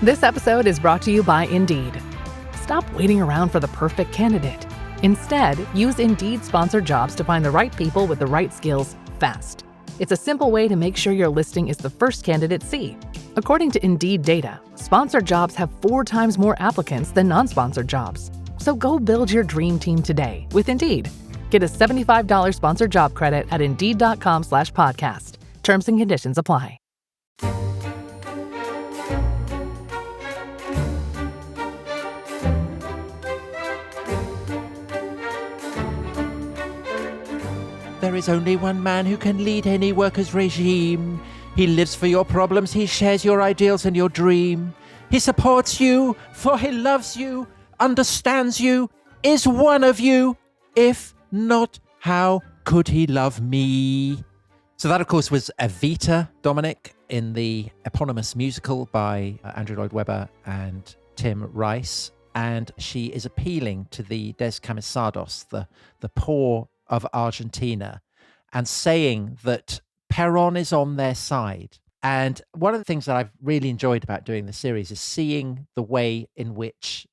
This episode is brought to you by Indeed. Stop waiting around for the perfect candidate. Instead, use Indeed sponsored jobs to find the right people with the right skills fast. It's a simple way to make sure your listing is the first candidates see. According to Indeed data, sponsored jobs have 4 times more applicants than non-sponsored jobs. So go build your dream team today with Indeed. Get a $75 sponsored job credit at Indeed.com/podcast. Terms and conditions apply. There is only one man who can lead any workers' regime. He lives for your problems, he shares your ideals and your dream. He supports you, for he loves you, understands you, is one of you. If not, how could he love me? So that, of course, was Evita, Dominic, in the eponymous musical by Andrew Lloyd Webber and Tim Rice. And she is appealing to the descamisados, the poor of Argentina, and saying that Perón is on their side. And one of the things that I've really enjoyed about doing the series is seeing the way in which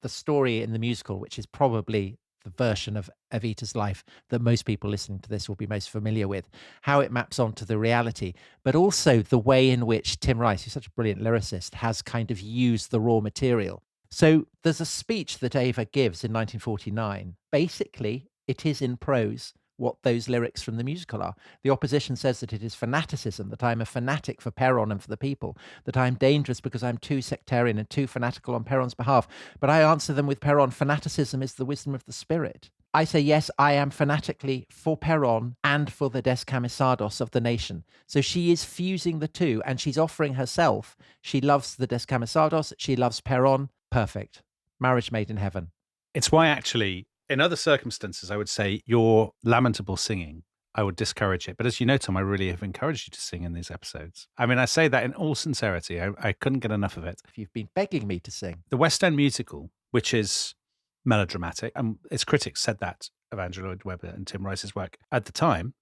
the story in the musical, which is probably the version of Evita's life that most people listening to this will be most familiar with, how it maps onto the reality, but also the way in which Tim Rice, who's such a brilliant lyricist, has kind of used the raw material. So there's a speech that Eva gives in 1949. Basically, it is in prose what those lyrics from the musical are. The opposition says that it is fanaticism, that I'm a fanatic for Perón and for the people, that I'm dangerous because I'm too sectarian and too fanatical on Perón's behalf. But I answer them with Perón, fanaticism is the wisdom of the spirit. I say, yes, I am fanatically for Perón and for the descamisados of the nation. So she is fusing the two, and she's offering herself. She loves the descamisados, she loves Perón. Perfect. Marriage made in heaven. It's why, actually, in other circumstances, I would say your lamentable singing, I would discourage it. But as you know, Tom, I really have encouraged you to sing in these episodes. I mean, I say that in all sincerity. I couldn't get enough of it. You've been begging me to sing. The West End musical, which is melodramatic, and its critics said that of Andrew Lloyd Webber and Tim Rice's work at the time,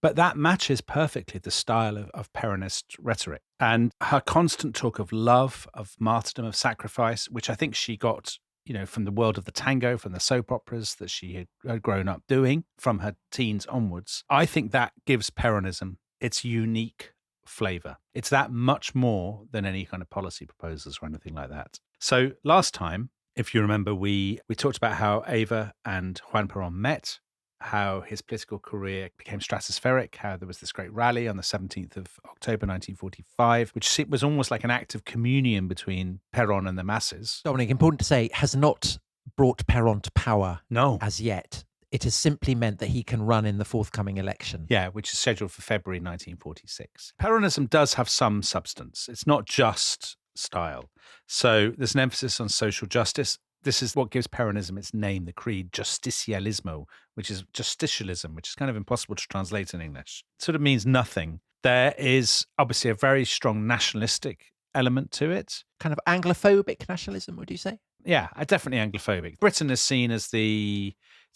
but that matches perfectly the style of Peronist rhetoric. And her constant talk of love, of martyrdom, of sacrifice, which I think she got from the world of the tango, from the soap operas that she had grown up doing from her teens onwards. I think that gives Peronism its unique flavor. It's that much more than any kind of policy proposals or anything like that. So last time, if you remember, we talked about how Eva and Juan Perón met, how his political career became stratospheric, how there was this great rally on the 17th of October 1945, which was almost like an act of communion between Perón and the masses. Dominic, important to say, has not brought Perón to power as yet. It has simply meant that he can run in the forthcoming election. Yeah, which is scheduled for February 1946. Peronism does have some substance. It's not just style. So there's an emphasis on social justice. This is what gives Peronism its name, the creed, justicialismo, which is justicialism, which is kind of impossible to translate in English. It sort of means nothing. There is obviously a very strong nationalistic element to it. Kind of Anglophobic nationalism, would you say? Yeah, definitely Anglophobic. Britain is seen as it's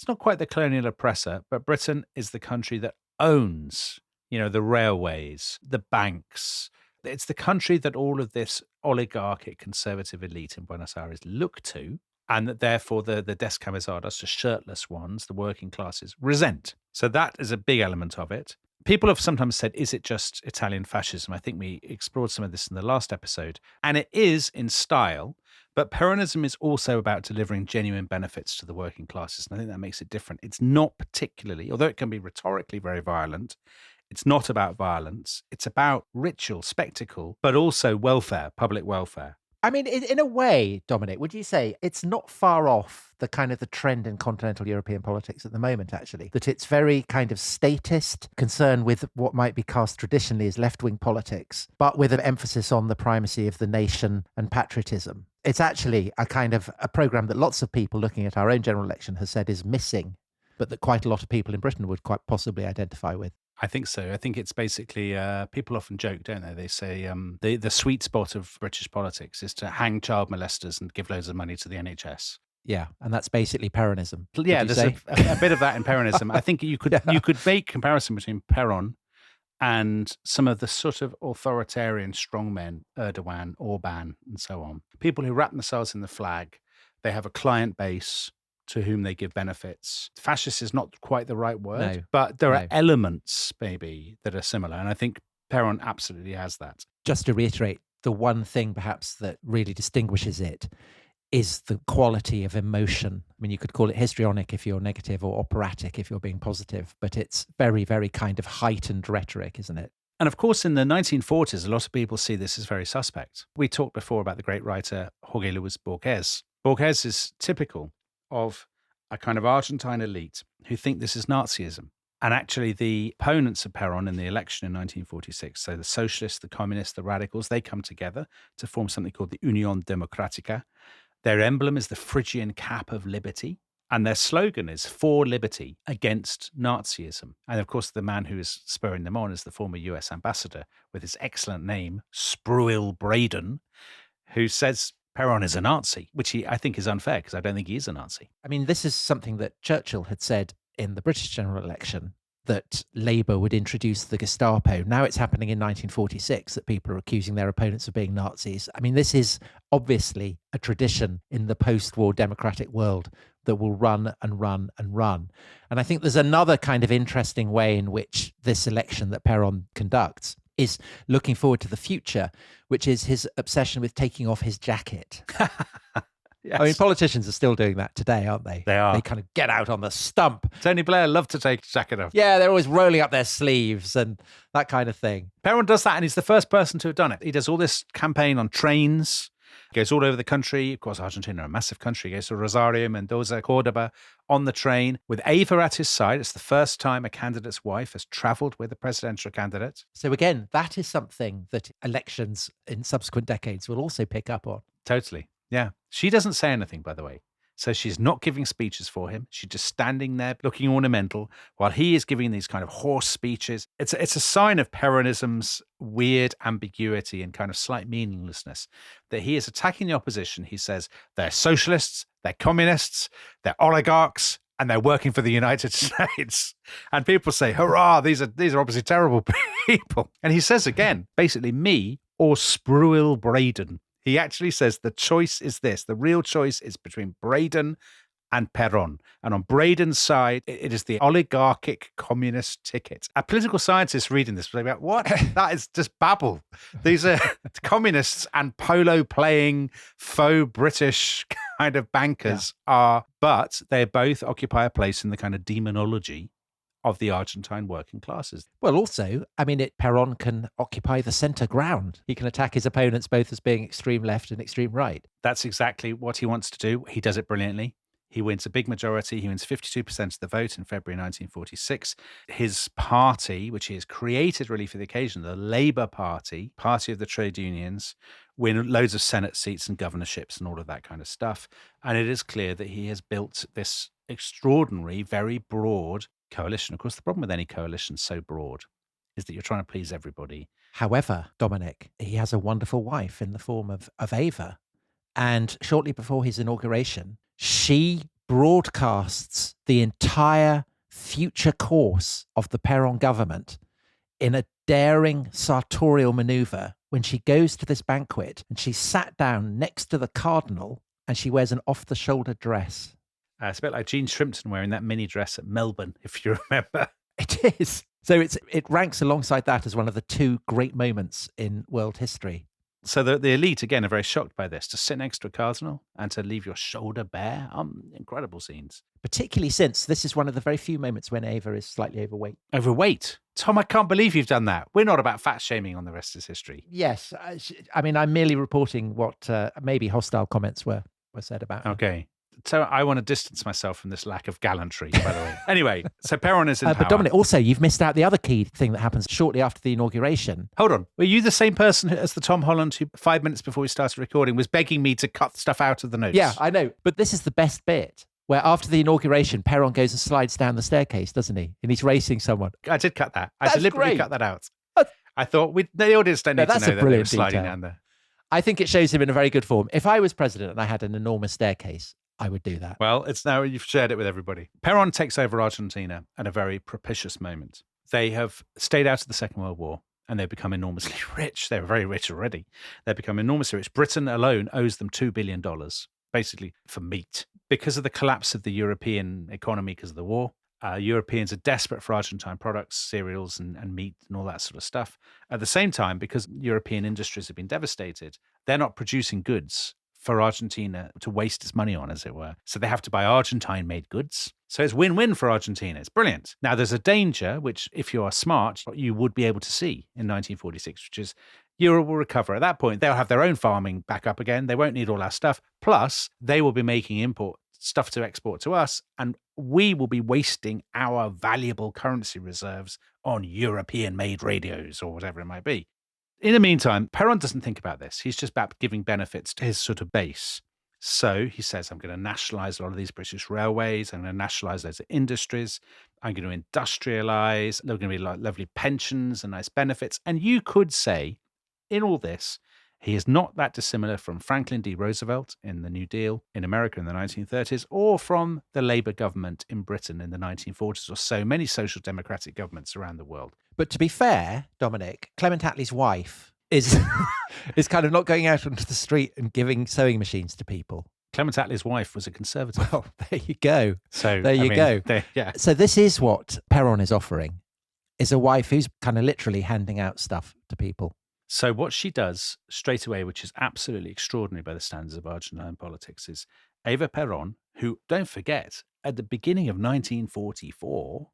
not quite the colonial oppressor, but Britain is the country that owns, the railways, the banks. It's the country that all of this oligarchic conservative elite in Buenos Aires look to, and that therefore the descamisados, the shirtless ones, the working classes, resent. So that is a big element of it. People have sometimes said, is it just Italian fascism? I think we explored some of this in the last episode. And it is in style, but Peronism is also about delivering genuine benefits to the working classes. And I think that makes it different. It's not particularly, although it can be rhetorically very violent, it's not about violence. It's about ritual, spectacle, but also welfare, public welfare. I mean, in a way, Dominic, would you say it's not far off the kind of the trend in continental European politics at the moment, actually, that it's very kind of statist, concerned with what might be cast traditionally as left-wing politics, but with an emphasis on the primacy of the nation and patriotism. It's actually a kind of a program that lots of people looking at our own general election has said is missing, but that quite a lot of people in Britain would quite possibly identify with. I think so. I think it's basically, people often joke, don't they? They say the sweet spot of British politics is to hang child molesters and give loads of money to the NHS. Yeah, and that's basically Peronism. Yeah, there's a bit of that in Peronism. I think you could make comparison between Perón and some of the sort of authoritarian strongmen, Erdogan, Orban, and so on. People who wrap themselves in the flag. They have a client base to whom they give benefits. Fascist is not quite the right word, but there are elements maybe that are similar. And I think Perón absolutely has that. Just to reiterate, the one thing perhaps that really distinguishes it is the quality of emotion. I mean, you could call it histrionic if you're negative or operatic if you're being positive, but it's very, very kind of heightened rhetoric, isn't it? And of course, in the 1940s, a lot of people see this as very suspect. We talked before about the great writer Jorge Luis Borges. Borges is typical of a kind of Argentine elite who think this is Nazism. And actually, the opponents of Perón in the election in 1946, so the socialists, the communists, the radicals, they come together to form something called the Unión Democrática. Their emblem is the Phrygian cap of liberty. And their slogan is for liberty against Nazism. And of course, the man who is spurring them on is the former US ambassador with his excellent name, Spruill Braden, who says Perón is a Nazi, which I think is unfair because I don't think he is a Nazi. I mean, this is something that Churchill had said in the British general election, that Labour would introduce the Gestapo. Now it's happening in 1946 that people are accusing their opponents of being Nazis. I mean, this is obviously a tradition in the post-war democratic world that will run and run and run. And I think there's another kind of interesting way in which this election that Perón conducts is looking forward to the future, which is his obsession with taking off his jacket. Yes. I mean, politicians are still doing that today, aren't they? They are. They kind of get out on the stump. Tony Blair loved to take his jacket off. Yeah, they're always rolling up their sleeves and that kind of thing. Perón does that, and he's the first person to have done it. He does all this campaign on trains. He goes all over the country. Of course, Argentina, a massive country. He goes to Rosario, Mendoza, Cordoba on the train with Eva at his side. It's the first time a candidate's wife has travelled with a presidential candidate. So again, that is something that elections in subsequent decades will also pick up on. Totally. Yeah. She doesn't say anything, by the way. So she's not giving speeches for him. She's just standing there looking ornamental while he is giving these kind of hoarse speeches. It's a sign of Peronism's weird ambiguity and kind of slight meaninglessness that he is attacking the opposition. He says they're socialists, they're communists, they're oligarchs, and they're working for the United States. And people say, hurrah, these are obviously terrible people. And he says again, basically me or Spruill Braden. He actually says the choice is this. The real choice is between Braden and Perón. And on Braden's side, it is the oligarchic communist ticket. A political scientist reading this was like, what? That is just babble. These are communists and polo-playing faux British kind of bankers but they both occupy a place in the kind of demonology of the Argentine working classes. Well, also, I mean, Perón can occupy the centre ground. He can attack his opponents both as being extreme left and extreme right. That's exactly what he wants to do. He does it brilliantly. He wins a big majority. He wins 52% of the vote in February 1946. His party, which he has created really for the occasion, the Labour Party, party of the trade unions, win loads of Senate seats and governorships and all of that kind of stuff. And it is clear that he has built this extraordinary, very broad coalition. Of course, the problem with any coalition so broad is that you're trying to please everybody. However, Dominic, he has a wonderful wife in the form of Eva. And shortly before his inauguration, she broadcasts the entire future course of the Perón government in a daring sartorial maneuver when she goes to this banquet and she's sat down next to the cardinal and she wears an off-the-shoulder dress. It's a bit like Jean Shrimpton wearing that mini dress at Melbourne, if you remember. It is. So it ranks alongside that as one of the two great moments in world history. So the elite, again, are very shocked by this. To sit next to a cardinal and to leave your shoulder bare. Incredible scenes. Particularly since this is one of the very few moments when Eva is slightly overweight. Overweight? Tom, I can't believe you've done that. We're not about fat shaming on The Rest is History. Yes. I mean, I'm merely reporting what maybe hostile comments were said about her. Okay. So I want to distance myself from this lack of gallantry, by the way. Anyway, so Perón is in power. But Dominic, also, you've missed out the other key thing that happens shortly after the inauguration. Hold on. Were you the same person as the Tom Holland who 5 minutes before we started recording was begging me to cut stuff out of the notes? Yeah, I know. But this is the best bit, where after the inauguration, Perón goes and slides down the staircase, doesn't he? And he's racing someone. I did cut that. I That's deliberately great. cut that out. I thought the audience don't need to know that they were sliding down there. I think it shows him in a very good form. If I was president and I had an enormous staircase, I would do that. Well, it's now you've shared it with everybody. Perón takes over Argentina at a very propitious moment. They have stayed out of the Second World War and they've become enormously rich. They're very rich already. They've become enormously rich. Britain alone owes them $2 billion, basically for meat. Because of the collapse of the European economy because of the war, Europeans are desperate for Argentine products, cereals and meat and all that sort of stuff. At the same time, because European industries have been devastated, they're not producing goods for Argentina to waste its money on, as it were. So they have to buy Argentine-made goods. So it's win-win for Argentina. It's brilliant. Now, there's a danger, which if you are smart, you would be able to see in 1946, which is Europe will recover. At that point, they'll have their own farming back up again. They won't need all our stuff. Plus, they will be making import stuff to export to us, and we will be wasting our valuable currency reserves on European-made radios or whatever it might be. In the meantime, Perón doesn't think about this. He's just about giving benefits to his sort of base. So he says, I'm going to nationalize a lot of these British railways. I'm going to nationalize those industries. I'm going to industrialize. There are going to be lovely pensions and nice benefits. And you could say, in all this, he is not that dissimilar from Franklin D. Roosevelt in the New Deal in America in the 1930s, or from the Labour government in Britain in the 1940s, or so many social democratic governments around the world. But to be fair, Dominic, Clement Attlee's wife is is kind of not going out onto the street and giving sewing machines to people. Clement Attlee's wife was a conservative. Well, there you go. So there you go. Yeah. So this is what Perón is offering, is a wife who's kind of literally handing out stuff to people. So what she does straight away, which is absolutely extraordinary by the standards of Argentine politics, is Eva Perón, who, don't forget, at the beginning of 1944,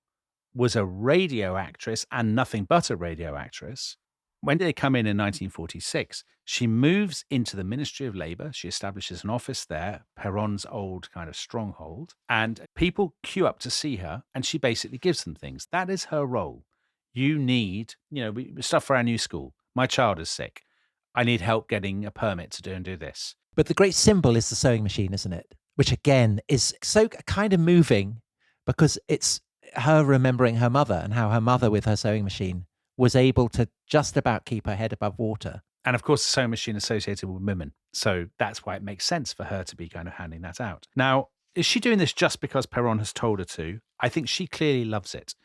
was a radio actress and nothing but a radio actress. When they come in 1946, she moves into the Ministry of Labour. She establishes an office there, Perón's old kind of stronghold, and people queue up to see her, and she basically gives them things. That is her role. You need, stuff for our new school. My child is sick. I need help getting a permit to do this. But the great symbol is the sewing machine, isn't it? Which again is so kind of moving because it's her remembering her mother and how her mother with her sewing machine was able to just about keep her head above water. And of course, the sewing machine associated with women. So that's why it makes sense for her to be kind of handing that out. Now, is she doing this just because Perón has told her to? I think she clearly loves it.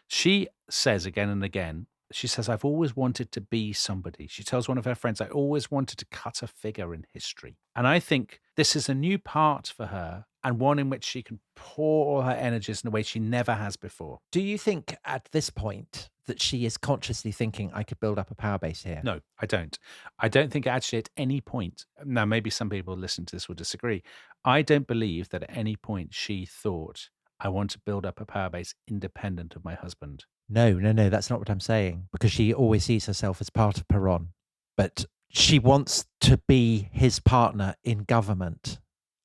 She says again and again, she says, I've always wanted to be somebody. She tells one of her friends, I always wanted to cut a figure in history. And I think this is a new part for her and one in which she can pour all her energies in a way she never has before. Do you think at this point that she is consciously thinking, I could build up a power base here? No, I don't. I don't think actually at any point, now maybe some people listening to this will disagree. I don't believe that at any point she thought, I want to build up a power base independent of my husband. No, that's not what I'm saying, because she always sees herself as part of Perón. But she wants to be his partner in government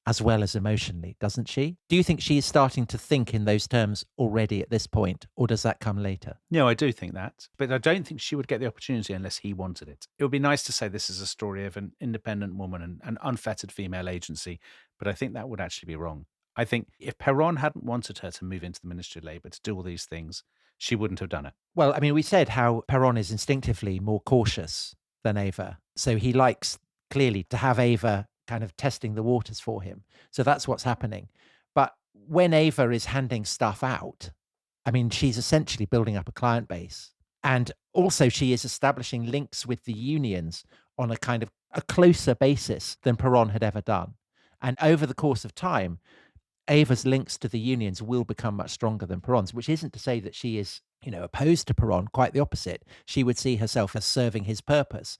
as well as emotionally, doesn't she? Do you think she is starting to think in those terms already at this point, or does that come later? No, I do think that. But I don't think she would get the opportunity unless he wanted it. It would be nice to say this is a story of an independent woman and an unfettered female agency, but I think that would actually be wrong. I think if Perón hadn't wanted her to move into the Ministry of Labour to do all these things, she wouldn't have done it. Well, I mean, we said how Perón is instinctively more cautious than Eva. So he likes clearly to have Eva kind of testing the waters for him. So that's what's happening. But when Eva is handing stuff out, I mean, she's essentially building up a client base. And also she is establishing links with the unions on a kind of a closer basis than Perón had ever done. And over the course of time, Eva's links to the unions will become much stronger than Perón's, which isn't to say that she is, opposed to Perón, quite the opposite. She would see herself as serving his purpose.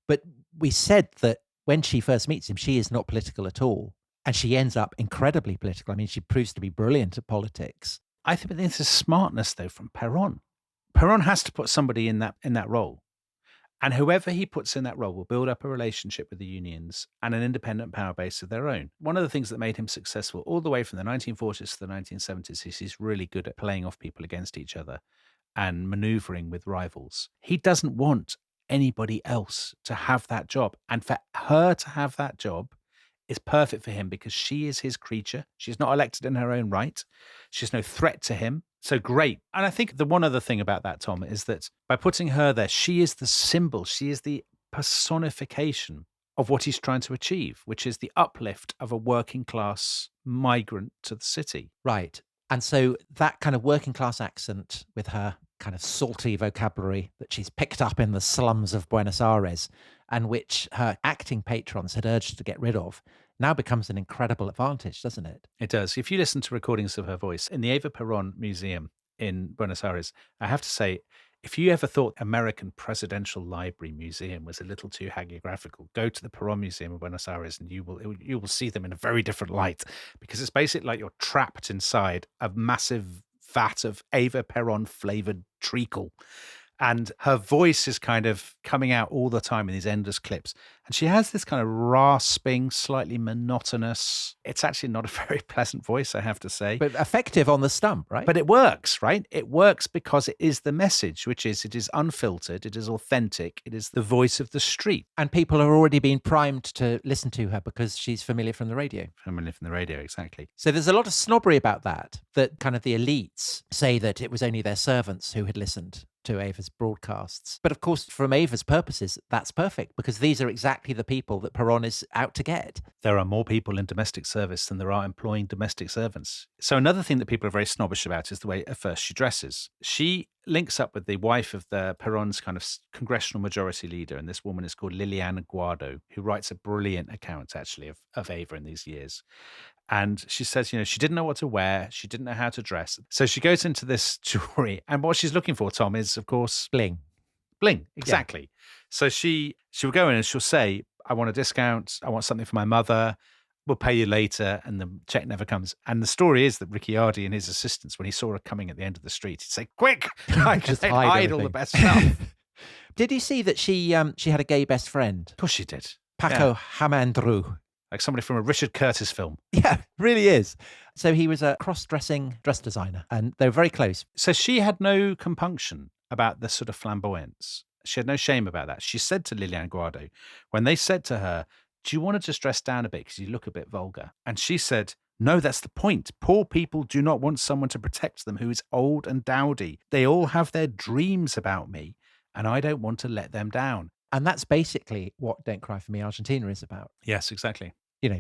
But we said that when she first meets him, she is not political at all. And she ends up incredibly political. I mean, she proves to be brilliant at politics. I think there's a smartness, though, from Perón. Perón has to put somebody in that role. And whoever he puts in that role will build up a relationship with the unions and an independent power base of their own. One of the things that made him successful all the way from the 1940s to the 1970s is he's really good at playing off people against each other and maneuvering with rivals. He doesn't want anybody else to have that job. And for her to have that job is perfect for him because she is his creature. She's not elected in her own right. She's no threat to him. So great. And I think the one other thing about that, Tom, is that by putting her there, she is the symbol, she is the personification of what he's trying to achieve, which is the uplift of a working class migrant to the city. Right. And so that kind of working class accent with her kind of salty vocabulary that she's picked up in the slums of Buenos Aires and which her acting patrons had urged her to get rid of, now becomes an incredible advantage, doesn't it? It does. If you listen to recordings of her voice in the Eva Perón Museum in Buenos Aires, I have to say, if you ever thought American Presidential Library Museum was a little too hagiographical, go to the Perón Museum in Buenos Aires and you will see them in a very different light, because it's basically like you're trapped inside a massive vat of Eva Perón flavored treacle. And her voice is kind of coming out all the time in these endless clips. And she has this kind of rasping, slightly monotonous, it's actually not a very pleasant voice, I have to say. But effective on the stump, right? But it works, right? It works because it is the message, which is it is unfiltered, it is authentic, it is the voice of the street. And people are already being primed to listen to her because she's familiar from the radio. Familiar from the radio, exactly. So there's a lot of snobbery about that kind of the elites say that it was only their servants who had listened to Eva's broadcasts. But of course, from Eva's purposes, that's perfect, because these are exactly the people that Perón is out to get. There are more people in domestic service than there are employing domestic servants. So another thing that people are very snobbish about is the way at first she dresses. She links up with the wife of the Perón's kind of congressional majority leader, and this woman is called Liliana Guado, who writes a brilliant account, actually, of Eva in these years. And she says, she didn't know what to wear. She didn't know how to dress. So she goes into this jewelry. And what she's looking for, Tom, is, of course, bling. Bling, exactly. Yeah. So she will go in and she'll say, I want a discount. I want something for my mother. We'll pay you later. And the check never comes. And the story is that Ricciardi and his assistants, when he saw her coming at the end of the street, he'd say, quick, just hide all the best stuff. Did you see that she had a gay best friend? Of course she did. Paco Hamandru. Like somebody from a Richard Curtis film. Yeah, really is. So he was a cross-dressing dress designer, and they were very close. So she had no compunction about the sort of flamboyance. She had no shame about that. She said to Liliana Guado, when they said to her, do you want to just dress down a bit because you look a bit vulgar? And she said, no, that's the point. Poor people do not want someone to protect them who is old and dowdy. They all have their dreams about me, and I don't want to let them down. And that's basically what Don't Cry For Me Argentina is about. Yes, exactly.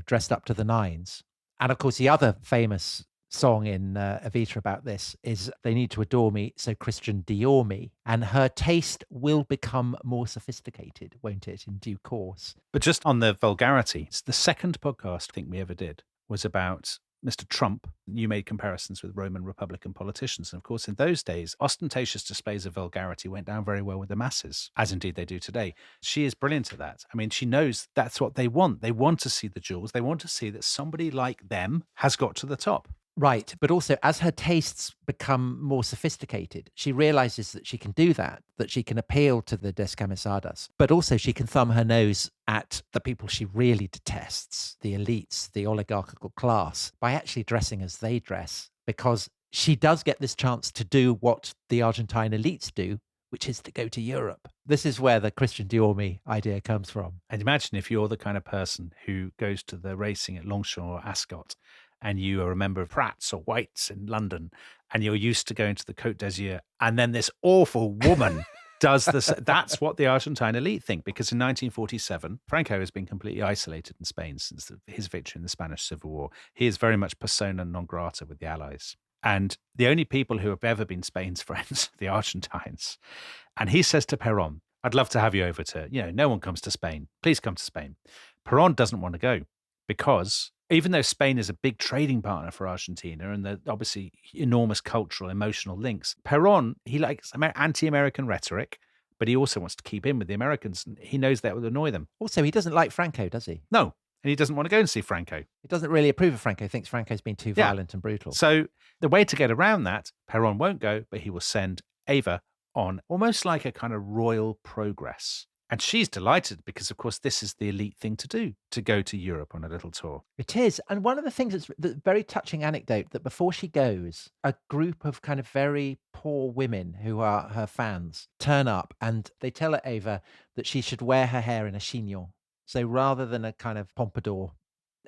Dressed up to the nines. And of course, the other famous song in Evita about this is They Need to Adore Me, so Christian Dior me. And her taste will become more sophisticated, won't it, in due course? But just on the vulgarity, it's the second podcast I think we ever did was about Mr. Trump. You made comparisons with Roman Republican politicians. And of course, in those days, ostentatious displays of vulgarity went down very well with the masses, as indeed they do today. She is brilliant at that. I mean, she knows that's what they want. They want to see the jewels. They want to see that somebody like them has got to the top. Right. But also, as her tastes become more sophisticated, she realizes that she can do that she can appeal to the descamisadas, but also she can thumb her nose at the people she really detests, the elites, the oligarchical class, by actually dressing as they dress, because she does get this chance to do what the Argentine elites do, which is to go to Europe. This is where the Christian Dior me idea comes from. And imagine if you're the kind of person who goes to the racing at Longchamp or Ascot, and you are a member of Pratt's or White's in London, and you're used to going to the Côte d'Azur, and then this awful woman does this. That's what the Argentine elite think, because in 1947, Franco has been completely isolated in Spain since his victory in the Spanish Civil War. He is very much persona non grata with the Allies. And the only people who have ever been Spain's friends are the Argentines. And he says to Perón, I'd love to have you over to, no one comes to Spain. Please come to Spain. Perón doesn't want to go because even though Spain is a big trading partner for Argentina and there obviously enormous cultural, emotional links, Perón, he likes anti-American rhetoric, but he also wants to keep in with the Americans. And he knows that would annoy them. Also, he doesn't like Franco, does he? No. And he doesn't want to go and see Franco. He doesn't really approve of Franco. He thinks Franco's been too violent and brutal. So the way to get around that, Perón won't go, but he will send Eva on almost like a kind of royal progress. And she's delighted because, of course, this is the elite thing to do, to go to Europe on a little tour. It is. And one of the things that's the very touching anecdote that before she goes, a group of kind of very poor women who are her fans turn up and they tell Eva that she should wear her hair in a chignon. So rather than a kind of pompadour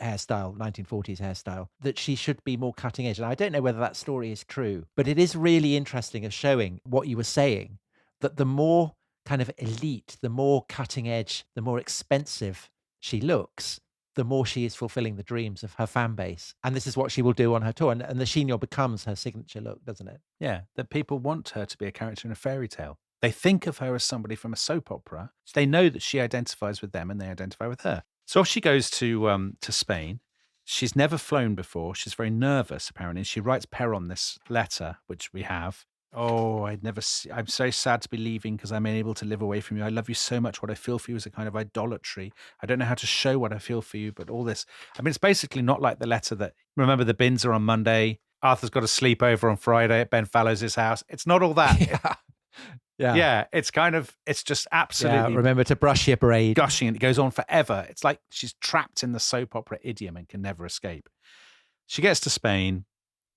hairstyle, 1940s hairstyle, that she should be more cutting edge. And I don't know whether that story is true, but it is really interesting of showing what you were saying, that the more kind of elite, the more cutting edge, the more expensive she looks, the more she is fulfilling the dreams of her fan base. And this is what she will do on her tour. And the chignon becomes her signature look, doesn't it? Yeah, that people want her to be a character in a fairy tale. They think of her as somebody from a soap opera. They know that she identifies with them and they identify with her. So off she goes to Spain. She's never flown before. She's very nervous, apparently. She writes Perón this letter, which we have. Oh, I'm so sad to be leaving because I'm unable to live away from you. I love you so much. What I feel for you is a kind of idolatry. I don't know how to show what I feel for you, but all this. I mean, it's basically not like the letter that, remember, the bins are on Monday. Arthur's got a sleepover on Friday at Ben Fallows' house. It's not all that. Yeah. It's just absolutely. Yeah, remember to brush your braid. Gushing, and it goes on forever. It's like she's trapped in the soap opera idiom and can never escape. She gets to Spain.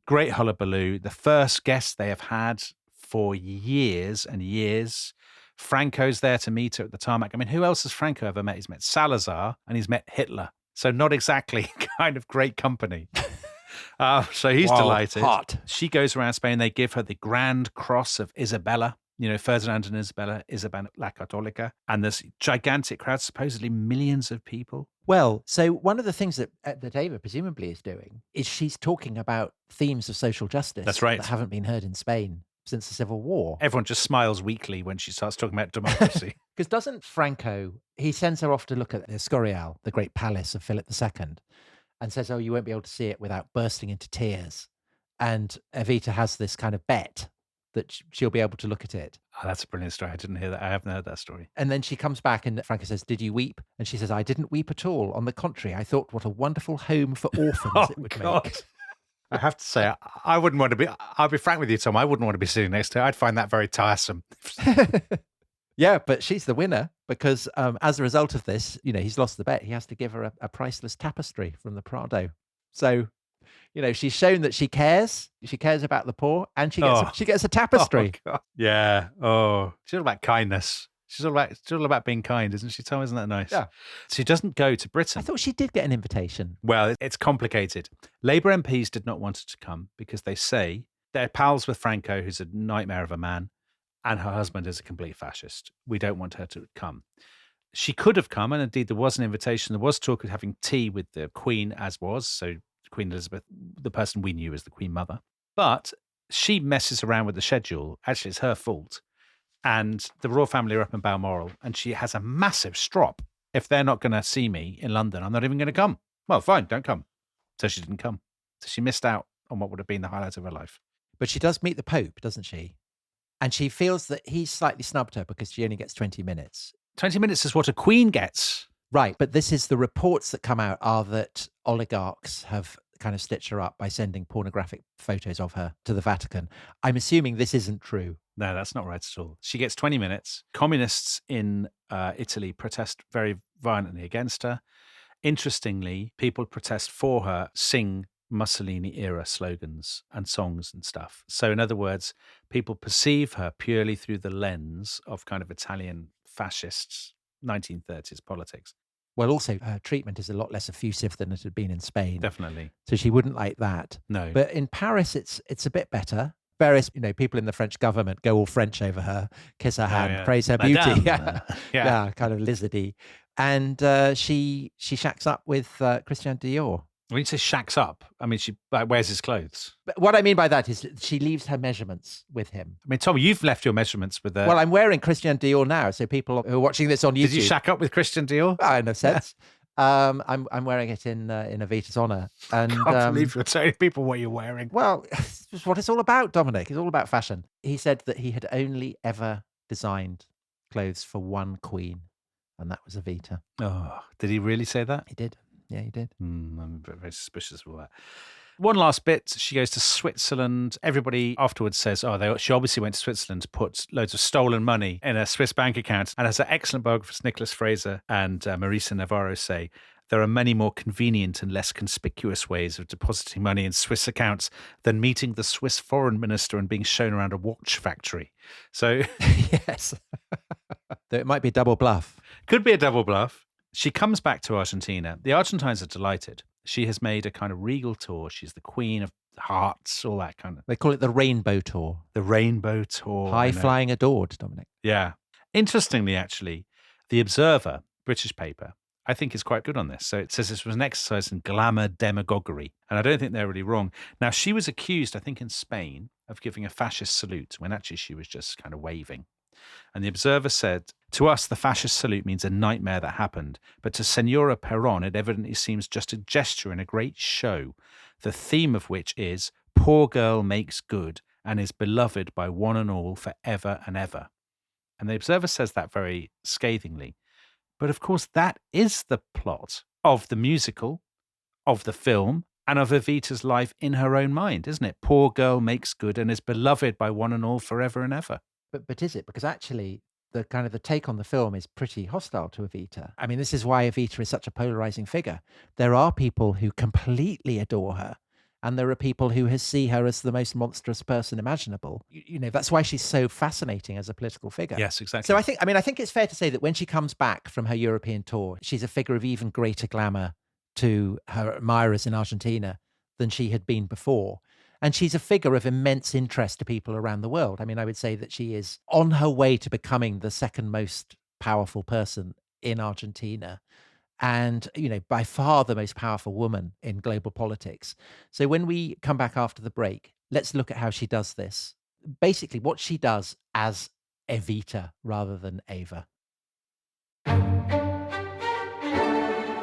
Great hullabaloo. The first guest they have had for years and years. Franco's there to meet her at the tarmac. I mean, who else has Franco ever met? He's met Salazar and he's met Hitler. So not exactly kind of great company. So he's delighted. Hot. She goes around Spain. They give her the Grand Cross of Isabella. Ferdinand and Isabella La Católica. And there's gigantic crowds, supposedly millions of people. Well, so one of the things that Eva presumably is doing is she's talking about themes of social justice. That's right. That haven't been heard in Spain since the Civil War. Everyone just smiles weakly when she starts talking about democracy. Because doesn't Franco, he sends her off to look at the Escorial, the great palace of Philip II, and says, oh, you won't be able to see it without bursting into tears. And Evita has this kind of bet that she'll be able to look at it. Oh, that's a brilliant story. I didn't hear that. I haven't heard that story. And then she comes back and Franco says, did you weep? And she says, I didn't weep at all. On the contrary, I thought what a wonderful home for orphans it would make. I have to say, I wouldn't want to be, I'll be frank with you, Tom, I wouldn't want to be sitting next to her. I'd find that very tiresome. Yeah, but she's the winner because as a result of this, he's lost the bet. He has to give her a priceless tapestry from the Prado. So, she's shown that she cares. She cares about the poor, and she gets a tapestry. Oh, yeah. Oh, she's all about kindness. She's all about being kind, isn't she, Tom? Isn't that nice? Yeah. She doesn't go to Britain. I thought she did get an invitation. Well, it's complicated. Labour MPs did not want her to come because they say they're pals with Franco, who's a nightmare of a man, and her husband is a complete fascist. We don't want her to come. She could have come, and indeed there was an invitation. There was talk of having tea with the Queen, as was. So Queen Elizabeth, the person we knew as the Queen Mother. But she messes around with the schedule. Actually, it's her fault. And the royal family are up in Balmoral, and she has a massive strop. If they're not going to see me in London, I'm not even going to come. Well, fine, don't come. So she didn't come. So she missed out on what would have been the highlight of her life. But she does meet the Pope, doesn't she? And she feels that he's slightly snubbed her because she only gets 20 minutes. 20 minutes is what a queen gets. Right. But this is the reports that come out are that oligarchs have kind of stitched her up by sending pornographic photos of her to the Vatican. I'm assuming this isn't true. No, that's not right at all. She gets 20 minutes. Communists in Italy protest very violently against her. Interestingly, people protest for her, sing Mussolini-era slogans and songs and stuff. So in other words, people perceive her purely through the lens of kind of Italian fascists, 1930s politics. Well, also, her treatment is a lot less effusive than it had been in Spain. Definitely. So she wouldn't like that. No. But in Paris, it's a bit better. Various, people in the French government go all French over her, kiss her hand, praise her beauty. Yeah, kind of lizardy. And she shacks up with Christian Dior. When you say shacks up, I mean, she wears his clothes. But what I mean by that is she leaves her measurements with him. I mean, Tom, you've left your measurements with her. Well, I'm wearing Christian Dior now, so people who are watching this on YouTube. Did you shack up with Christian Dior? In a sense. I'm wearing it in Evita's honour. And I can't believe you're telling people what you're wearing. Well, it's what it's all about, Dominic. It's all about fashion. He said that he had only ever designed clothes for one queen, and that was Evita. Oh, did he really say that? He did. Yeah, he did. I'm very suspicious of all that. One last bit. She goes to Switzerland. Everybody afterwards says, she obviously went to Switzerland to put loads of stolen money in a Swiss bank account. And as her excellent biographers Nicholas Fraser and Marisa Navarro say, there are many more convenient and less conspicuous ways of depositing money in Swiss accounts than meeting the Swiss foreign minister and being shown around a watch factory. So, yes, it might be a double bluff. Could be a double bluff. She comes back to Argentina. The Argentines are delighted. She has made a kind of regal tour. She's the queen of hearts, all that kind of. They call it the Rainbow Tour. The Rainbow Tour. High flying adored, Dominic. Yeah. Interestingly, actually, The Observer, British paper, I think is quite good on this. So it says this was an exercise in glamour demagoguery. And I don't think they're really wrong. Now, she was accused, I think in Spain, of giving a fascist salute when actually she was just kind of waving. And the Observer said, to us, the fascist salute means a nightmare that happened. But to Senora Perón, it evidently seems just a gesture in a great show, the theme of which is, poor girl makes good and is beloved by one and all forever and ever. And the Observer says that very scathingly. But of course, that is the plot of the musical, of the film, and of Evita's life in her own mind, isn't it? Poor girl makes good and is beloved by one and all forever and ever. But is it? Because actually, the kind of the take on the film is pretty hostile to Evita. I mean, this is why Evita is such a polarizing figure. There are people who completely adore her, and there are people who see her as the most monstrous person imaginable. You know, that's why she's so fascinating as a political figure. Yes, exactly. So I think it's fair to say that when she comes back from her European tour, she's a figure of even greater glamour to her admirers in Argentina than she had been before. And she's a figure of immense interest to people around the world. I mean, I would say that she is on her way to becoming the second most powerful person in Argentina. And, you know, by far the most powerful woman in global politics. So when we come back after the break, let's look at how she does this. Basically, what she does as Evita rather than Eva.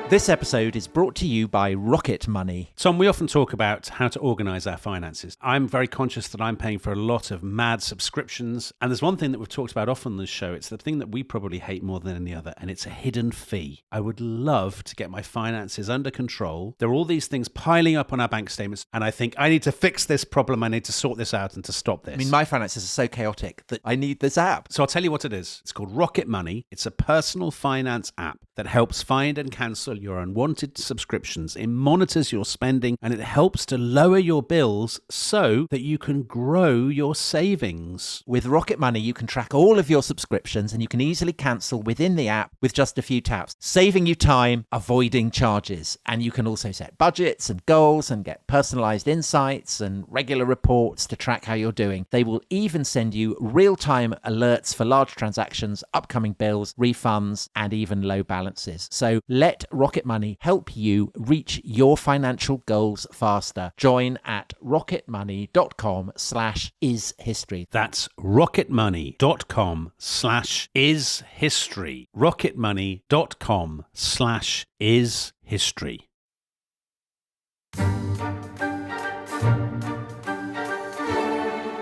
This episode is brought to you by Rocket Money. Tom, we often talk about how to organise our finances. I'm very conscious that I'm paying for a lot of mad subscriptions. And there's one thing that we've talked about often on this show. It's the thing that we probably hate more than any other, and it's a hidden fee. I would love to get my finances under control. There are all these things piling up on our bank statements, and I think I need to fix this problem. I need to sort this out and to stop this. I mean, my finances are so chaotic that I need this app. So I'll tell you what it is. It's called Rocket Money. It's a personal finance app that helps find and cancel your unwanted subscriptions. It monitors your spending and it helps to lower your bills so that you can grow your savings. With Rocket Money, you can track all of your subscriptions and you can easily cancel within the app with just a few taps, saving you time, avoiding charges. And you can also set budgets and goals and get personalized insights and regular reports to track how you're doing. They will even send you real-time alerts for large transactions, upcoming bills, refunds, and even low balances. So let Rocket Money help you reach your financial goals faster. Join at rocketmoney.com/ishistory. That's rocketmoney.com/ishistory. rocketmoney.com/ishistory.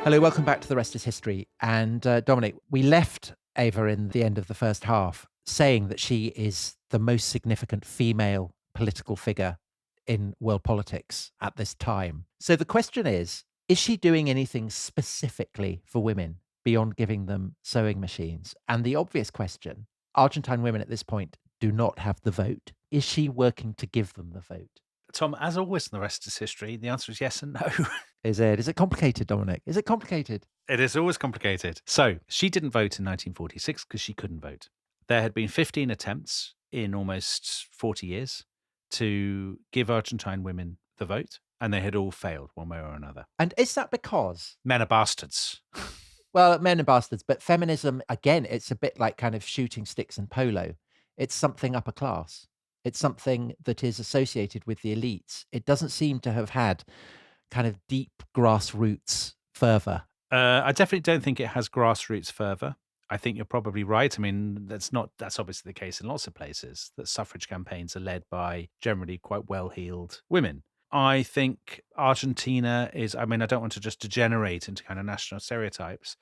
Hello, welcome back to The Rest is History. And Dominic, we left Eva in the end of the first half saying that she is the most significant female political figure in world politics at this time. So the question is she doing anything specifically for women beyond giving them sewing machines? And the obvious question, Argentine women at this point do not have the vote. Is she working to give them the vote? Tom, as always in The Rest is History, the answer is yes and no. Is it complicated, Dominic? Is it complicated? It is always complicated. So she didn't vote in 1946 because she couldn't vote. There had been 15 attempts in almost 40 years to give Argentine women the vote, and they had all failed one way or another. And is that because men are bastards? Well, men are bastards, but feminism, again, it's a bit like kind of shooting sticks and polo. It's something upper class. It's something that is associated with the elites. It doesn't seem to have had kind of deep grassroots fervor. I definitely don't think it has grassroots fervor. I think you're probably right. I mean, that's obviously the case in lots of places, that suffrage campaigns are led by generally quite well-heeled women. I think Argentina is, I mean, I don't want to just degenerate into kind of national stereotypes,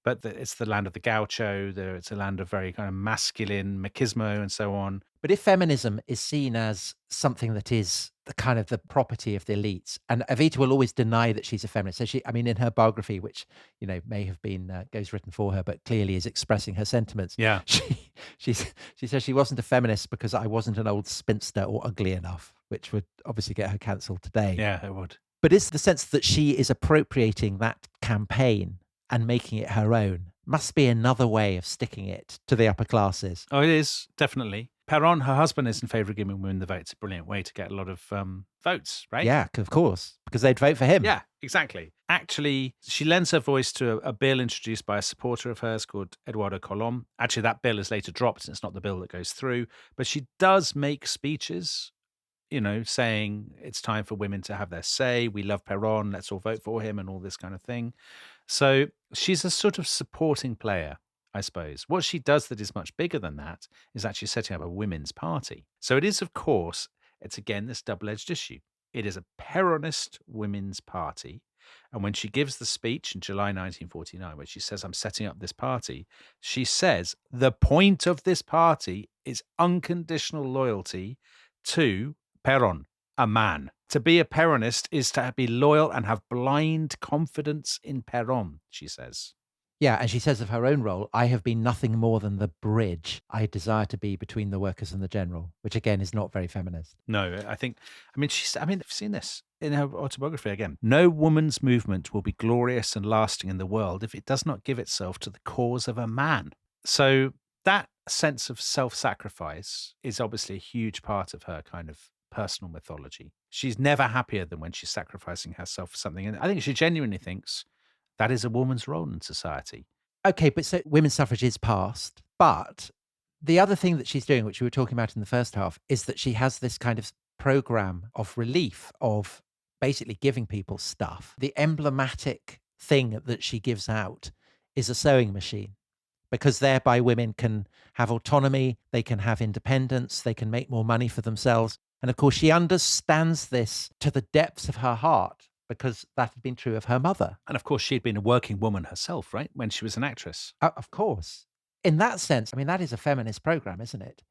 but it's the land of the gaucho. It's a land of very kind of masculine machismo and so on. But if feminism is seen as something that is the kind of the property of the elites, and Evita will always deny that she's a feminist. So in her biography, which, you know, may have been goes written for her, but clearly is expressing her sentiments. Yeah. She says she wasn't a feminist because I wasn't an old spinster or ugly enough, which would obviously get her cancelled today. Yeah, it would. But it's the sense that she is appropriating that campaign and making it her own. Must be another way of sticking it to the upper classes. Oh, it is, definitely. Perón, her husband, is in favour of giving women the vote. It's a brilliant way to get a lot of votes, right? Yeah, of course, because they'd vote for him. Yeah, exactly. Actually, she lends her voice to a bill introduced by a supporter of hers called Eduardo Colón. Actually, that bill is later dropped, and it's not the bill that goes through. But she does make speeches, saying it's time for women to have their say. We love Perón. Let's all vote for him and all this kind of thing. So she's a sort of supporting player, I suppose. What she does that is much bigger than that is actually setting up a women's party. So it is, of course, it's again this double-edged issue. It is a Peronist women's party. And when she gives the speech in July 1949, where she says, I'm setting up this party, she says, the point of this party is unconditional loyalty to Perón, a man. To be a Peronist is to be loyal and have blind confidence in Perón, she says. Yeah, and she says of her own role, I have been nothing more than the bridge I desire to be between the workers and the general, which again is not very feminist. No, I've seen this in her autobiography again. No woman's movement will be glorious and lasting in the world if it does not give itself to the cause of a man. So that sense of self-sacrifice is obviously a huge part of her kind of personal mythology. She's never happier than when she's sacrificing herself for something. And I think she genuinely thinks that is a woman's role in society. Okay, but so women's suffrage is passed. But the other thing that she's doing, which we were talking about in the first half, is that she has this kind of program of relief, of basically giving people stuff. The emblematic thing that she gives out is a sewing machine, because thereby women can have autonomy, they can have independence, they can make more money for themselves. And of course, she understands this to the depths of her heart, because that had been true of her mother. And of course, she'd been a working woman herself, right? When she was an actress. Of course. In that sense, I mean, that is a feminist program, isn't it?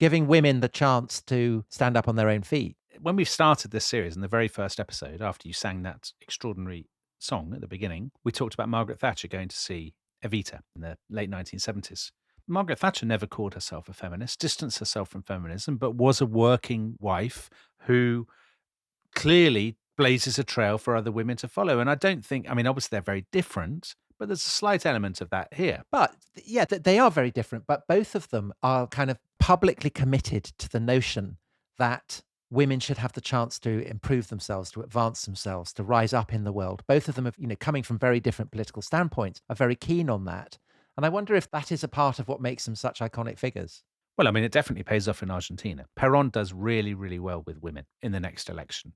Giving women the chance to stand up on their own feet. When we started this series, in the very first episode, after you sang that extraordinary song at the beginning, we talked about Margaret Thatcher going to see Evita in the late 1970s. Margaret Thatcher never called herself a feminist, distanced herself from feminism, but was a working wife who clearly blazes a trail for other women to follow. And I don't think, obviously they're very different, but there's a slight element of that here. But yeah, they are very different, but both of them are kind of publicly committed to the notion that women should have the chance to improve themselves, to advance themselves, to rise up in the world. Both of them, coming from very different political standpoints, are very keen on that. And I wonder if that is a part of what makes them such iconic figures. Well, it definitely pays off in Argentina. Perón does really, really well with women in the next election.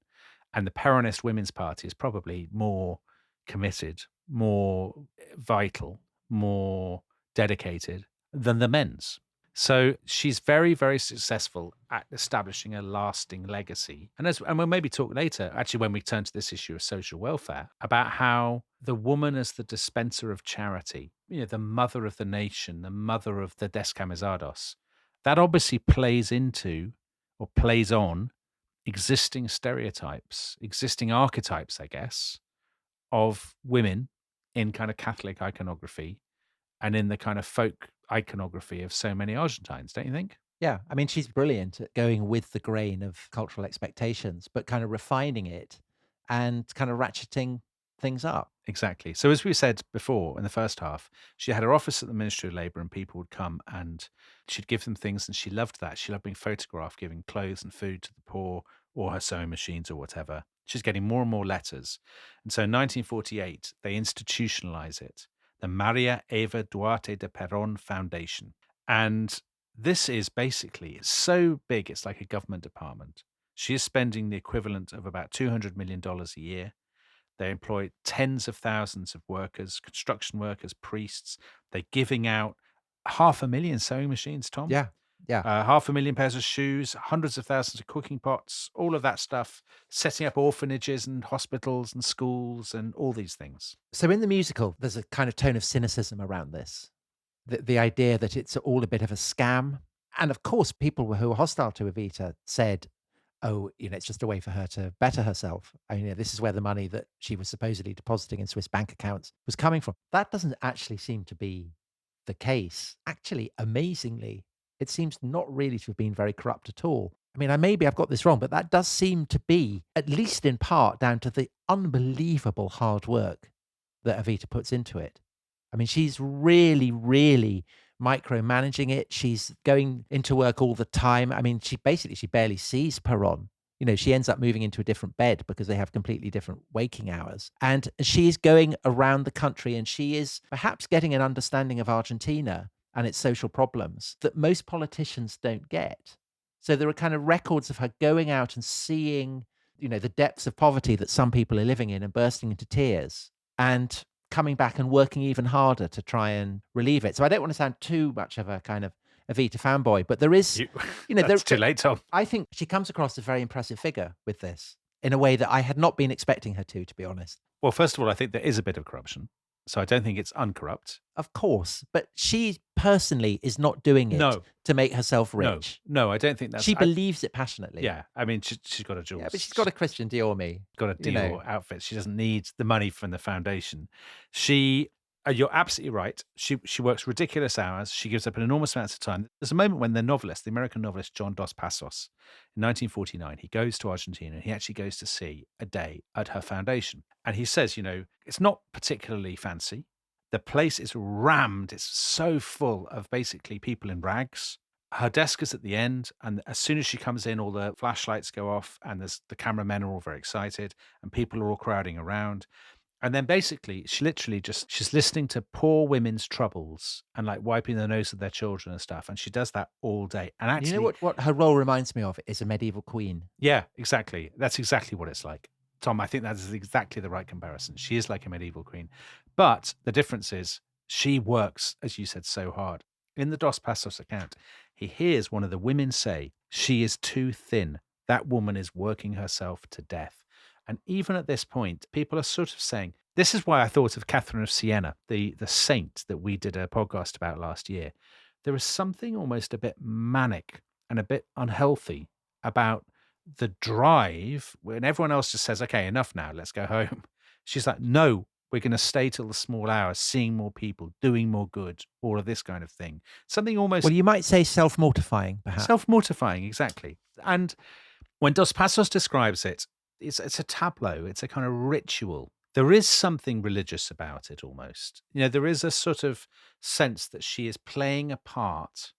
And the Peronist Women's Party is probably more committed, more vital, more dedicated than the men's. So she's very, very successful at establishing a lasting legacy. And we'll maybe talk later, actually, when we turn to this issue of social welfare, about how the woman as the dispenser of charity, the mother of the nation, the mother of the descamisados, that obviously plays into or plays on existing stereotypes, existing archetypes, I guess, of women in kind of Catholic iconography and in the kind of folk iconography of so many Argentines, don't you think? Yeah, she's brilliant at going with the grain of cultural expectations, but kind of refining it and kind of ratcheting things up. Exactly. So as we said before in the first half, she had her office at the Ministry of Labour and people would come and she'd give them things and she loved that. She loved being photographed, giving clothes and food to the poor or her sewing machines or whatever. She's getting more and more letters. And so in 1948, they institutionalize it, the Maria Eva Duarte de Perón Foundation. And this is basically, it's so big, it's like a government department. She is spending the equivalent of about $200 million a year. They employ tens of thousands of workers, construction workers, priests. They're giving out 500,000 sewing machines, Tom. Yeah. 500,000 pairs of shoes, hundreds of thousands of cooking pots, all of that stuff, setting up orphanages and hospitals and schools and all these things. So in the musical, there's a kind of tone of cynicism around this. The idea that it's all a bit of a scam. And of course, people who were hostile to Evita said, oh, it's just a way for her to better herself. This is where the money that she was supposedly depositing in Swiss bank accounts was coming from. That doesn't actually seem to be the case. Actually, amazingly, it seems not really to have been very corrupt at all. Maybe I've got this wrong, but that does seem to be, at least in part, down to the unbelievable hard work that Evita puts into it. She's really, really micromanaging it. She's going into work all the time. I mean, she barely sees Perón. You know, she ends up moving into a different bed because they have completely different waking hours. And she's going around the country, and she is perhaps getting an understanding of Argentina and its social problems that most politicians don't get. So there are kind of records of her going out and seeing, you know, the depths of poverty that some people are living in and bursting into tears and coming back and working even harder to try and relieve it. So I don't want to sound too much of a kind of Evita fanboy, but there is, you know, that's too late, Tom. I think she comes across as a very impressive figure with this in a way that I had not been expecting her to be honest. Well, first of all, I think there is a bit of corruption. So I don't think it's uncorrupt. Of course, but she personally is not doing it to make herself rich. No, I don't think that's... She believes it passionately. Yeah, I mean, she's got a jewel. Yeah, but she's got a Christian Dior me. Got a Dior outfit. She doesn't need the money from the foundation. You're absolutely right. She works ridiculous hours. She gives up an enormous amount of time. There's a moment when the American novelist John Dos Passos, in 1949, he goes to Argentina and he actually goes to see a day at her foundation. And he says, you know, it's not particularly fancy. The place is rammed. It's so full of basically people in rags. Her desk is at the end, and as soon as she comes in, all the flashlights go off, and the cameramen are all very excited, and people are all crowding around. And then basically, she's listening to poor women's troubles and like wiping the nose of their children and stuff. And she does that all day. And actually, you know what her role reminds me of is a medieval queen. Yeah, exactly. That's exactly what it's like. Tom, I think that is exactly the right comparison. She is like a medieval queen. But the difference is she works, as you said, so hard. In the Dos Passos account, he hears one of the women say, "She is too thin. That woman is working herself to death." And even at this point, people are sort of saying, this is why I thought of Catherine of Siena, the saint that we did a podcast about last year. There is something almost a bit manic and a bit unhealthy about the drive when everyone else just says, okay, enough now, let's go home. She's like, no, we're going to stay till the small hours, seeing more people, doing more good, all of this kind of thing. Something almost... Well, you might say self-mortifying, perhaps. Self-mortifying, exactly. And when Dos Passos describes it, it's a tableau. It's a kind of ritual. There is something religious about it almost. You know, there is a sort of sense that she is playing a part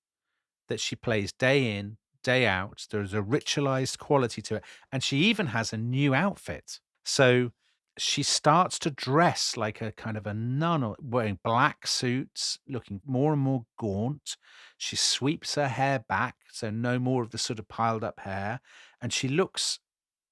that she plays day in, day out. There's a ritualized quality to it. And she even has a new outfit. So she starts to dress like a kind of a nun, wearing black suits, looking more and more gaunt. She sweeps her hair back, so no more of the sort of piled up hair. And she looks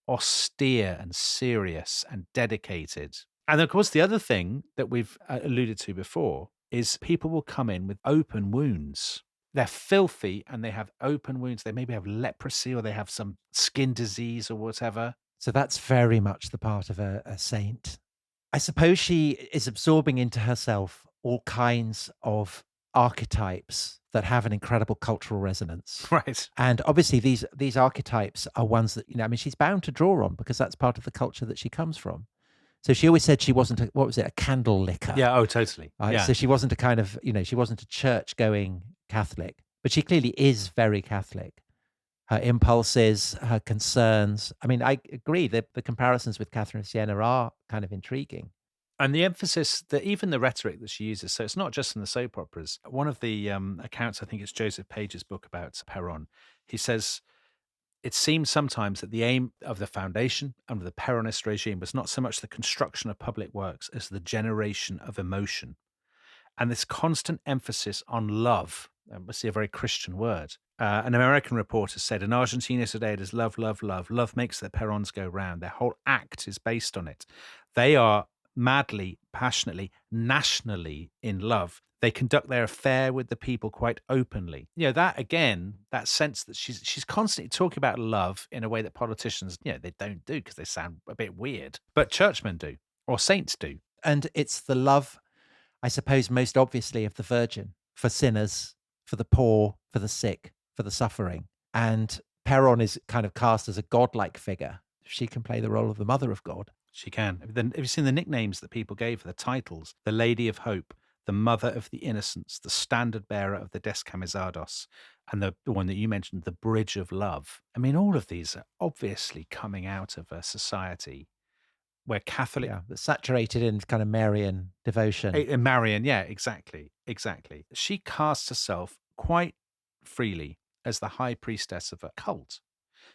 austere and serious and dedicated. And of course, the other thing that we've alluded to before is people will come in with open wounds. They're filthy and they have open wounds. They maybe have leprosy or they have some skin disease or whatever. So that's very much the part of a saint. I suppose she is absorbing into herself all kinds of archetypes that have an incredible cultural resonance. Right. And obviously these archetypes are ones that, you know, I mean, she's bound to draw on because that's part of the culture that she comes from. So she always said she wasn't a candle licker. Yeah, oh, totally. Right? Yeah. So she wasn't a kind of, you know, she wasn't a church-going Catholic, but she clearly is very Catholic. Her impulses, her concerns. I mean, I agree that the comparisons with Catherine of Siena are kind of intriguing. And the emphasis, that even the rhetoric that she uses, so it's not just in the soap operas. One of the accounts, I think it's Joseph Page's book about Perón, he says, it seems sometimes that the aim of the foundation under the Peronist regime was not so much the construction of public works as the generation of emotion. And this constant emphasis on love, must be a very Christian word. An American reporter said, in Argentina today, it is love, love, love. Love makes the Perons go round. Their whole act is based on it. They are madly, passionately, nationally in love. They conduct their affair with the people quite openly. You know, that again, that sense that she's constantly talking about love in a way that politicians, you know, they don't do because they sound a bit weird. But churchmen do, or saints do. And it's the love, I suppose, most obviously of the Virgin for sinners, for the poor, for the sick, for the suffering. And Perón is kind of cast as a godlike figure. She can play the role of the mother of God. She can. Have you seen the nicknames that people gave her, the titles? The Lady of Hope, the Mother of the Innocents, the Standard Bearer of the Descamisados, and the one that you mentioned, the Bridge of Love. I mean, all of these are obviously coming out of a society where Catholic... Yeah, that's saturated in kind of Marian devotion. Marian, yeah, exactly. She casts herself quite freely as the high priestess of a cult.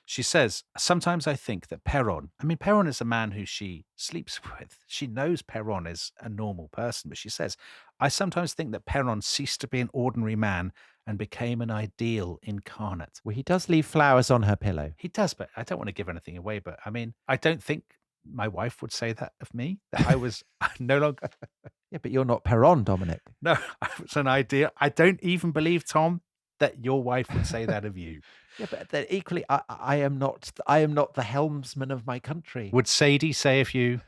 She says, sometimes I think that Perón is a man who she sleeps with. She knows Perón is a normal person, but she says, I sometimes think that Perón ceased to be an ordinary man and became an ideal incarnate. Well, he does leave flowers on her pillow. He does, but I don't want to give anything away. But I mean, I don't think my wife would say that of me, that I was no longer... Yeah, but you're not Perón, Dominic. No, I was an ideal. I don't even believe, Tom, that your wife would say that of you. Yeah, but equally, I am not the helmsman of my country. Would Sadie say of you,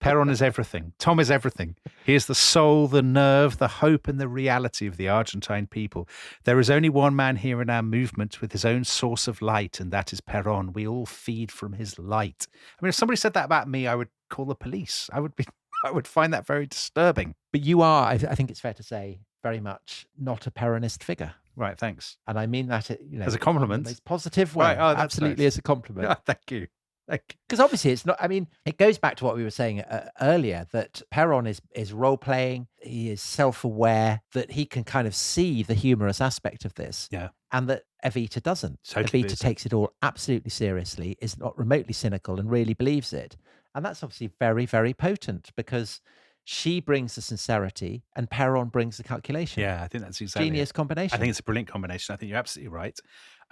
Perón is everything. Tom is everything. He is the soul, the nerve, the hope, and the reality of the Argentine people. There is only one man here in our movement with his own source of light, and that is Perón. We all feed from his light. I mean, if somebody said that about me, I would call the police. I would find that very disturbing. But you are, I think it's fair to say, very much not a Peronist figure. Right, thanks. And I mean that as a compliment. In the most positive way. Right, absolutely nice. As a compliment. Yeah, thank you. Because obviously it's not, I mean, it goes back to what we were saying earlier, that Perón is role-playing, he is self-aware, that he can kind of see the humorous aspect of this. Yeah. And that Evita doesn't. Totally Evita takes it all absolutely seriously, is not remotely cynical and really believes it. And that's obviously very, very potent because she brings the sincerity and Perón brings the calculation. Yeah, I think that's exactly genius combination. I think it's a brilliant combination. I think you're absolutely right.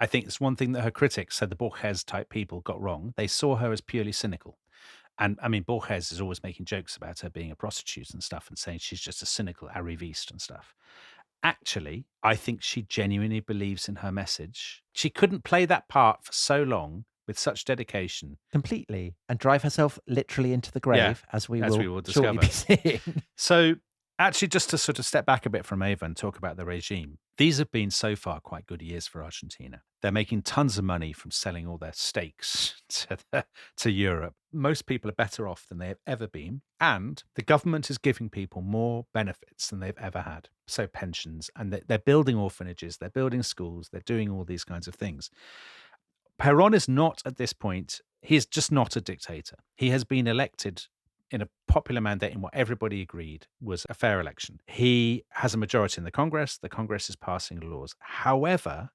I think it's one thing that her critics said the Borges type people got wrong. They saw her as purely cynical. And I mean, Borges is always making jokes about her being a prostitute and stuff and saying she's just a cynical arriviste and stuff. Actually, I think she genuinely believes in her message. She couldn't play that part for so long with such dedication. Completely. And drive herself literally into the grave, as we will discover. Be seeing. So actually, just to sort of step back a bit from Eva and talk about the regime, these have been so far quite good years for Argentina. They're making tons of money from selling all their stakes to Europe. Most people are better off than they have ever been. And the government is giving people more benefits than they've ever had. So pensions, and they're building orphanages, they're building schools, they're doing all these kinds of things. Perón is not at this point, he's just not a dictator. He has been elected in a popular mandate in what everybody agreed was a fair election. He has a majority in the Congress. The Congress is passing laws. However,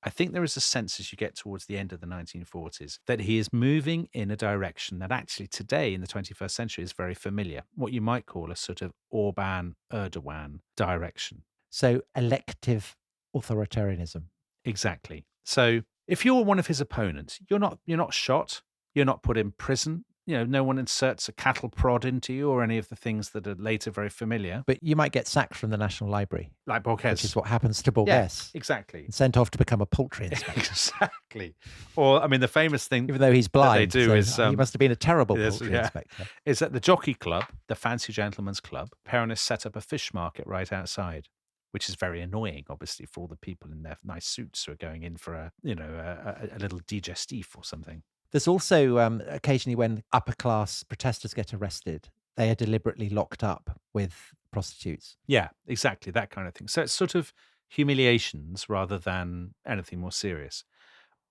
I think there is a sense as you get towards the end of the 1940s that he is moving in a direction that actually today in the 21st century is very familiar, what you might call a sort of Erdogan direction. So elective authoritarianism. Exactly. So if you're one of his opponents, you're not shot, you're not put in prison. You know, no one inserts a cattle prod into you or any of the things that are later very familiar. But you might get sacked from the National Library. Like Borges. Which is what happens to Borges. Yeah, exactly. And sent off to become a poultry inspector. Exactly. Or, I mean, the famous thing... Even though he's blind, they do is, he must have been a terrible poultry inspector. Is at the Jockey Club, the fancy gentleman's club, Peronists set up a fish market right outside, which is very annoying, obviously, for all the people in their nice suits who are going in for a little digestif or something. There's also occasionally when upper class protesters get arrested, they are deliberately locked up with prostitutes. Yeah, exactly, that kind of thing. So it's sort of humiliations rather than anything more serious.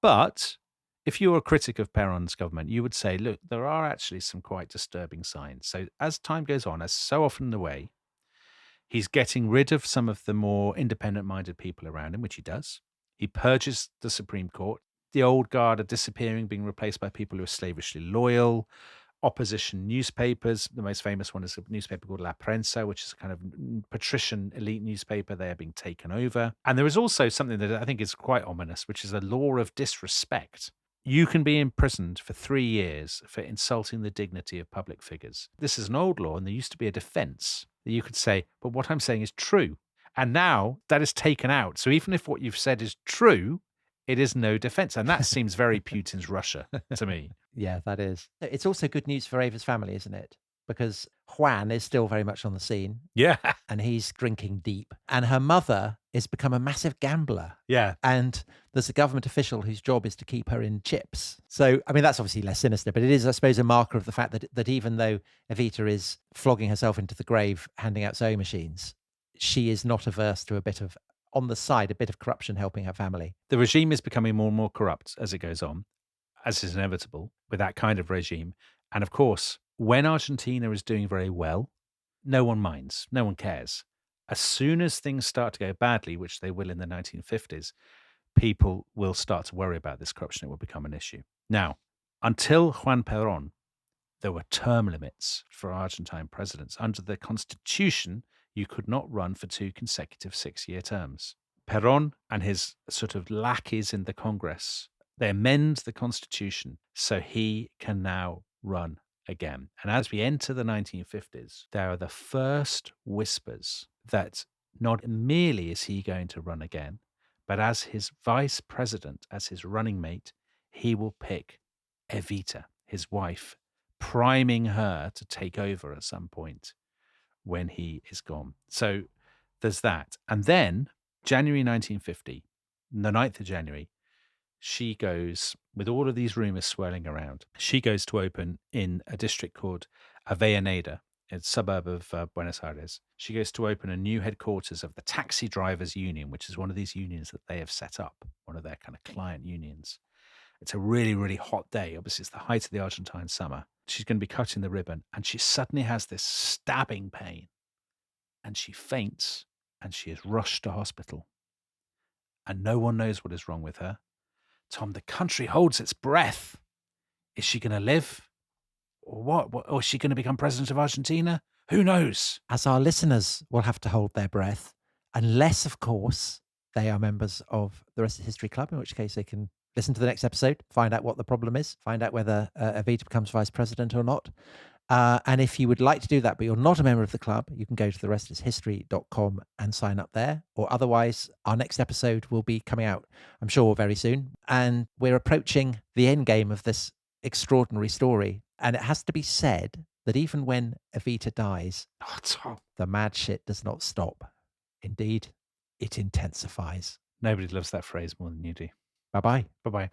But if you're a critic of Perón's government, you would say, look, there are actually some quite disturbing signs. So as time goes on, as so often the way, he's getting rid of some of the more independent-minded people around him, which he does. He purges the Supreme Court. The old guard are disappearing, being replaced by people who are slavishly loyal. Opposition newspapers, the most famous one is a newspaper called La Prensa, which is a kind of patrician elite newspaper. They are being taken over. And there is also something that I think is quite ominous, which is a law of disrespect. You can be imprisoned for 3 years for insulting the dignity of public figures. This is an old law, and there used to be a defense that you could say, but what I'm saying is true. And now that is taken out. So even if what you've said is true, it is no defense. And that seems very Putin's Russia to me. Yeah, that is. It's also good news for Eva's family, isn't it? Because Juan is still very much on the scene. Yeah. And he's drinking deep. And her mother has become a massive gambler. Yeah. And there's a government official whose job is to keep her in chips. So, I mean, that's obviously less sinister, but it is, I suppose, a marker of the fact that even though Evita is flogging herself into the grave, handing out sewing machines, she is not averse to a bit of, on the side, a bit of corruption helping her family. The regime is becoming more and more corrupt as it goes on, as is inevitable with that kind of regime. And of course, when Argentina is doing very well, no one minds, no one cares. As soon as things start to go badly, which they will in the 1950s, people will start to worry about this corruption. It will become an issue. Now, until Juan Perón, there were term limits for Argentine presidents. Under the constitution, you could not run for 2 consecutive 6-year terms. Perón and his sort of lackeys in the Congress, they amend the constitution so he can now run again. And as we enter the 1950s, there are the first whispers that not merely is he going to run again, but as his vice president, as his running mate, he will pick Evita, his wife, priming her to take over at some point when he is gone. So there's that. And then January 1950, the 9th of January, she goes, with all of these rumors swirling around, she goes to open in a district called Avellaneda, a suburb of Buenos Aires. She goes to open a new headquarters of the Taxi Drivers Union, which is one of these unions that they have set up, one of their kind of client unions. It's a really, really hot day. Obviously, it's the height of the Argentine summer. She's going to be cutting the ribbon, and she suddenly has this stabbing pain, and she faints, and she is rushed to hospital. And no one knows what is wrong with her. Tom, the country holds its breath. Is she going to live? Or what? Or is she going to become president of Argentina? Who knows? As our listeners will have to hold their breath, unless, of course, they are members of the Rest is History Club, in which case they can listen to the next episode, find out what the problem is, find out whether Evita becomes vice president or not. And if you would like to do that, but you're not a member of the club, you can go to therestishistory.com and sign up there. Or otherwise, our next episode will be coming out, I'm sure, very soon. And we're approaching the end game of this extraordinary story. And it has to be said that even when Evita dies, the mad shit does not stop. Indeed, it intensifies. Nobody loves that phrase more than you do. Bye-bye. Bye-bye.